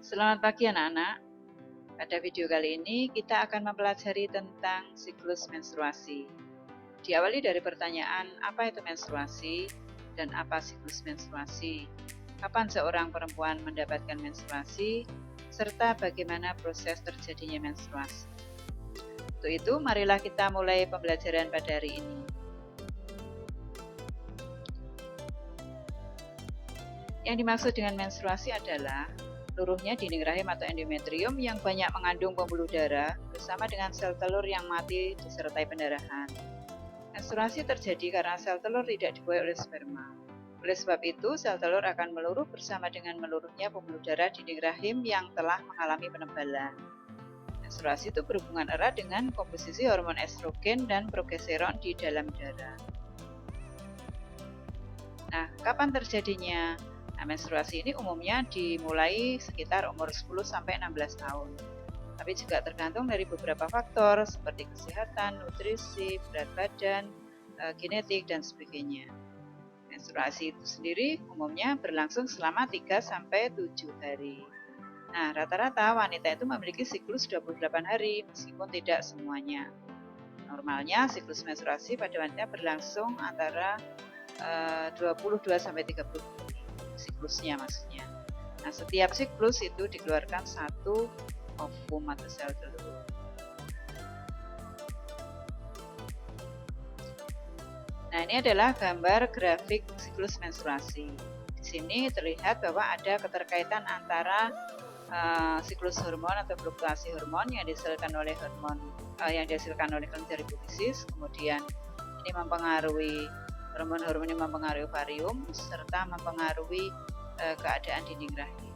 Selamat pagi anak-anak. Pada video kali ini kita akan mempelajari tentang siklus menstruasi. Diawali dari pertanyaan, apa itu menstruasi dan apa siklus menstruasi? Kapan seorang perempuan mendapatkan menstruasi? Serta bagaimana proses terjadinya menstruasi. Untuk itu, marilah kita mulai pembelajaran pada hari ini. Yang dimaksud dengan menstruasi adalah luruhnya dinding rahim atau endometrium yang banyak mengandung pembuluh darah bersama dengan sel telur yang mati disertai pendarahan. Menstruasi terjadi karena sel telur tidak dibuai oleh sperma. Oleh sebab itu, sel telur akan meluruh bersama dengan meluruhnya pembuluh darah dinding rahim yang telah mengalami penebalan. Menstruasi itu berhubungan erat dengan komposisi hormon estrogen dan progesteron di dalam darah. Nah, kapan terjadinya? Nah, menstruasi ini umumnya dimulai sekitar umur 10-16 tahun. Tapi juga tergantung dari beberapa faktor seperti kesehatan, nutrisi, berat badan, genetik, dan sebagainya. Menstruasi itu sendiri umumnya berlangsung selama 3-7 hari. Nah, rata-rata wanita itu memiliki siklus 28 hari, meskipun tidak semuanya. Normalnya siklus menstruasi pada wanita berlangsung antara 22-30 siklusnya maksudnya. Nah, setiap siklus itu dikeluarkan satu ovum atau sel telur. Nah, ini adalah gambar grafik siklus menstruasi. Di sini terlihat bahwa ada keterkaitan antara siklus hormon atau fluktuasi hormon yang dihasilkan oleh kelenjar hipofisis, kemudian ini mempengaruhi hormon-hormon yang mempengaruhi ovarium serta mempengaruhi keadaan dinding rahim.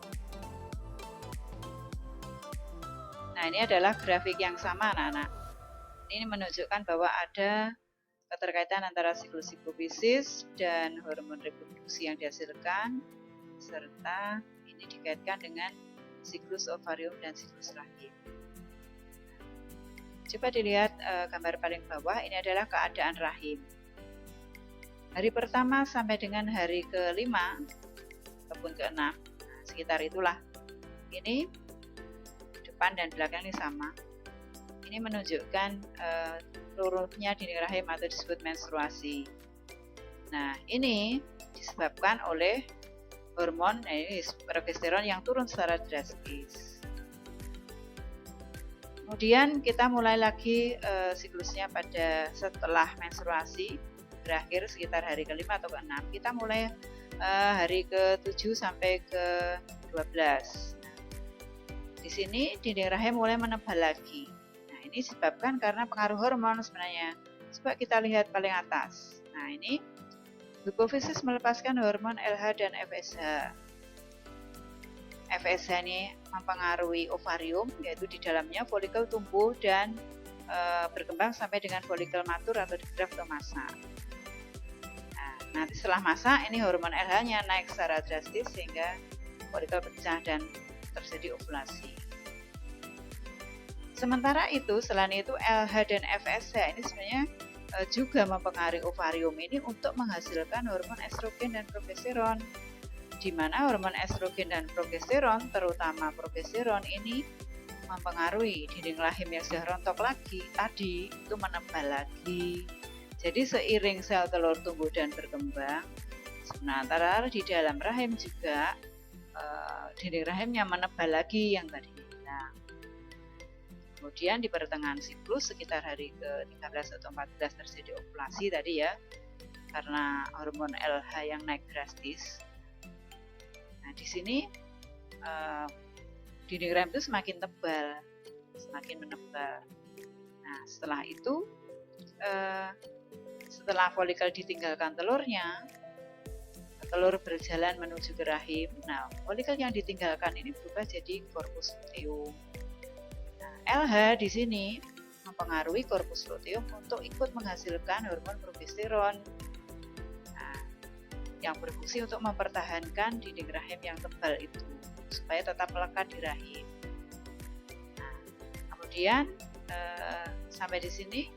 Nah, ini adalah grafik yang sama anak-anak. Ini menunjukkan bahwa ada keterkaitan antara siklus hipofisis dan hormon reproduksi yang dihasilkan, serta ini dikaitkan dengan siklus ovarium dan siklus rahim. Coba dilihat gambar paling bawah, ini adalah keadaan rahim. Hari pertama sampai dengan hari ke-5 ataupun ke-6, sekitar itulah. Ini depan dan belakang ini sama. Ini menunjukkan luruhnya dinding rahim atau disebut menstruasi. Nah, ini disebabkan oleh hormon progesteron yang turun secara drastis. Kemudian kita mulai lagi siklusnya pada setelah menstruasi berakhir sekitar hari ke-5 atau ke-6. Kita mulai hari ke-7 sampai ke-12. Nah, di sini dinding rahim mulai menebal lagi. Nah, ini disebabkan karena pengaruh hormon sebenarnya. Coba kita lihat paling atas. Nah, ini hipofisis melepaskan hormon LH dan FSH. FSH ini mempengaruhi ovarium, yaitu di dalamnya folikel tumbuh dan berkembang sampai dengan folikel matur atau digraf atau masa. Nanti setelah masa ini hormon LH-nya naik secara drastis sehingga folikel pecah dan terjadi ovulasi. Sementara itu, selain itu LH dan FSH ini sebenarnya juga mempengaruhi ovarium ini untuk menghasilkan hormon estrogen dan progesteron, di mana hormon estrogen dan progesteron, terutama progesteron ini mempengaruhi dinding rahim yang sudah rontok lagi tadi itu menebal lagi. Jadi seiring sel telur tumbuh dan berkembang, sementara di dalam rahim juga dinding rahimnya menebal lagi yang tadi hilang. Kemudian di pertengahan siklus sekitar hari ke-13 atau 14 terjadi ovulasi tadi ya, karena hormon LH yang naik drastis. Nah, di sini dinding rahim itu semakin tebal, semakin menebal. Nah, setelah itu setelah folikel ditinggalkan telurnya, telur berjalan menuju ke rahim. Nah, folikel yang ditinggalkan ini berubah jadi corpus luteum. Nah, LH di sini mempengaruhi corpus luteum untuk ikut menghasilkan hormon progesteron. Nah, yang berfungsi untuk mempertahankan dinding rahim yang tebal itu supaya tetap melekat di rahim. Nah, kemudian sampai di sini,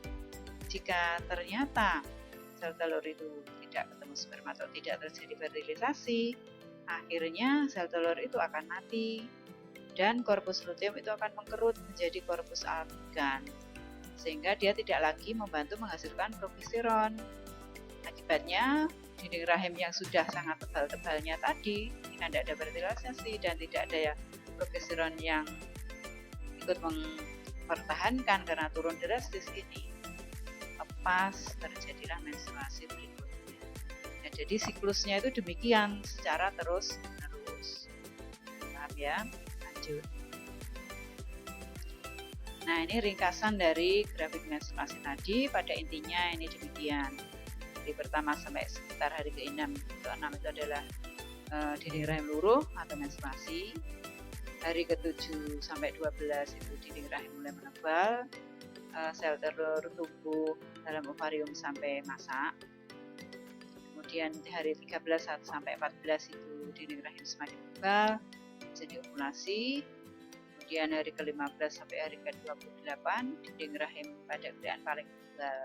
jika ternyata sel telur itu tidak ketemu sperma atau tidak terjadi fertilisasi, akhirnya sel telur itu akan mati dan korpus luteum itu akan mengkerut menjadi korpus albikan, sehingga dia tidak lagi membantu menghasilkan progesteron. Akibatnya dinding rahim yang sudah sangat tebal-tebalnya tadi tidak ada fertilisasi dan tidak ada progesteron yang ikut mempertahankan karena turun drastis ini, lepas terjadilah menstruasi berikutnya. Ya, jadi siklusnya itu demikian secara terus-menerus. Paham ya? Lanjut. Nah, ini ringkasan dari grafik menstruasi tadi. Pada intinya ini demikian. Dari pertama sampai sekitar hari ke-6 itu adalah dinding rahim luruh atau menstruasi. Hari ke-7 sampai 12 itu dinding rahim mulai menebal, sel telur tumbuh dalam ovarium sampai masak. Kemudian hari 13 sampai 14 itu dinding rahim semakin tebal, jadi ovulasi. Kemudian hari ke-15 sampai hari ke-28 dinding rahim pada keadaan paling tebal.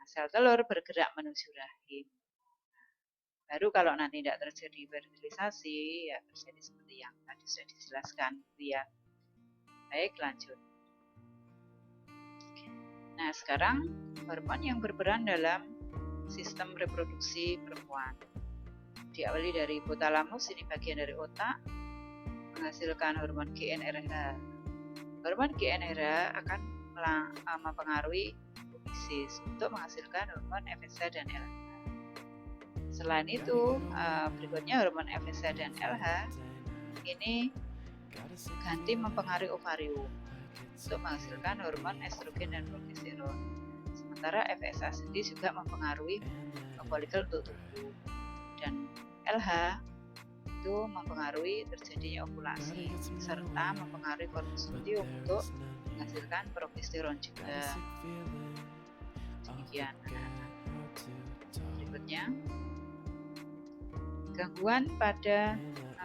Nah, sel telur bergerak menuju rahim. Baru kalau nanti tidak terjadi fertilisasi, ya terjadi seperti yang tadi sudah dijelaskan, ya. Baik, lanjut. Nah, sekarang hormon yang berperan dalam sistem reproduksi perempuan. Diawali dari hipotalamus, ini bagian dari otak, menghasilkan hormon GnRH. Hormon GnRH akan mempengaruhi hipofisis untuk menghasilkan hormon FSH dan LH. Selain itu, berikutnya hormon FSH dan LH ini ganti mempengaruhi ovarium untuk menghasilkan hormon estrogen dan progesteron. Sementara FSH sendiri juga mempengaruhi folikel untuk tumbuh, dan LH itu mempengaruhi terjadinya ovulasi serta mempengaruhi korpus luteum untuk menghasilkan progesteron juga. Demikian. Berikutnya, gangguan pada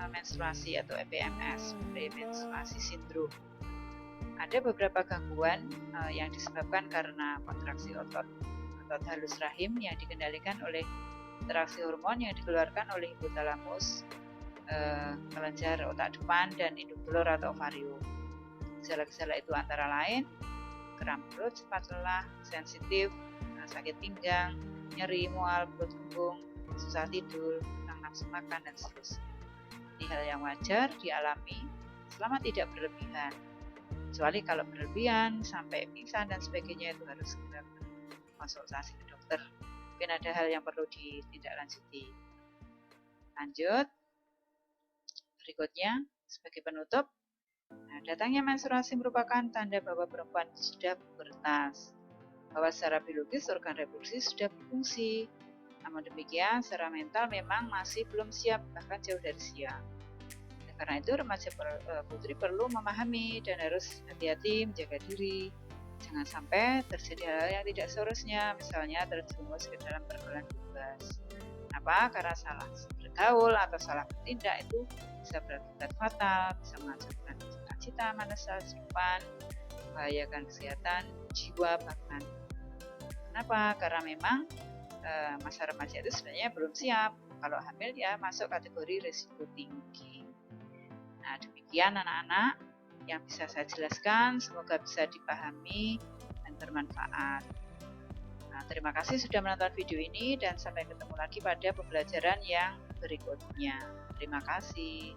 menstruasi atau PMS, premenstruasi sindrom. Ada beberapa gangguan yang disebabkan karena kontraksi otot halus rahim yang dikendalikan oleh interaksi hormon yang dikeluarkan oleh hipotalamus, kelenjar otak depan, dan induk telur atau ovarium. Gejala-gejala itu antara lain kram perut, cepat lelah, sensitif, sakit pinggang, nyeri, mual, perut kembung, susah tidur, kurang nafsu makan, dan seterusnya. Ini hal yang wajar dialami selama tidak berlebihan. Kecuali kalau berlebihan sampai pingsan dan sebagainya, itu harus segera konsultasi ke dokter. Mungkin ada hal yang perlu ditindaklanjuti. Lanjut. Berikutnya, sebagai penutup, datangnya menstruasi merupakan tanda bahwa perempuan sudah pubertas, bahwa secara biologis organ reproduksi sudah berfungsi. Namun demikian, secara mental memang masih belum siap, bahkan jauh dari siap. Karena itu remaja putri perlu memahami dan harus hati-hati menjaga diri. Jangan sampai terjadi hal yang tidak seharusnya, misalnya terjerumus ke dalam pergaulan bebas. Kenapa? Karena salah bergaul atau salah bertindak itu bisa berakibat fatal, bisa menghancurkan cita-cita masa depan, membahayakan kesehatan jiwa bahkan. Kenapa? Karena memang masa remaja itu sebenarnya belum siap. Kalau hamil ya masuk kategori risiko tinggi. Nah, demikian anak-anak yang bisa saya jelaskan, semoga bisa dipahami dan bermanfaat. Nah, terima kasih sudah menonton video ini dan sampai ketemu lagi pada pembelajaran yang berikutnya. Terima kasih.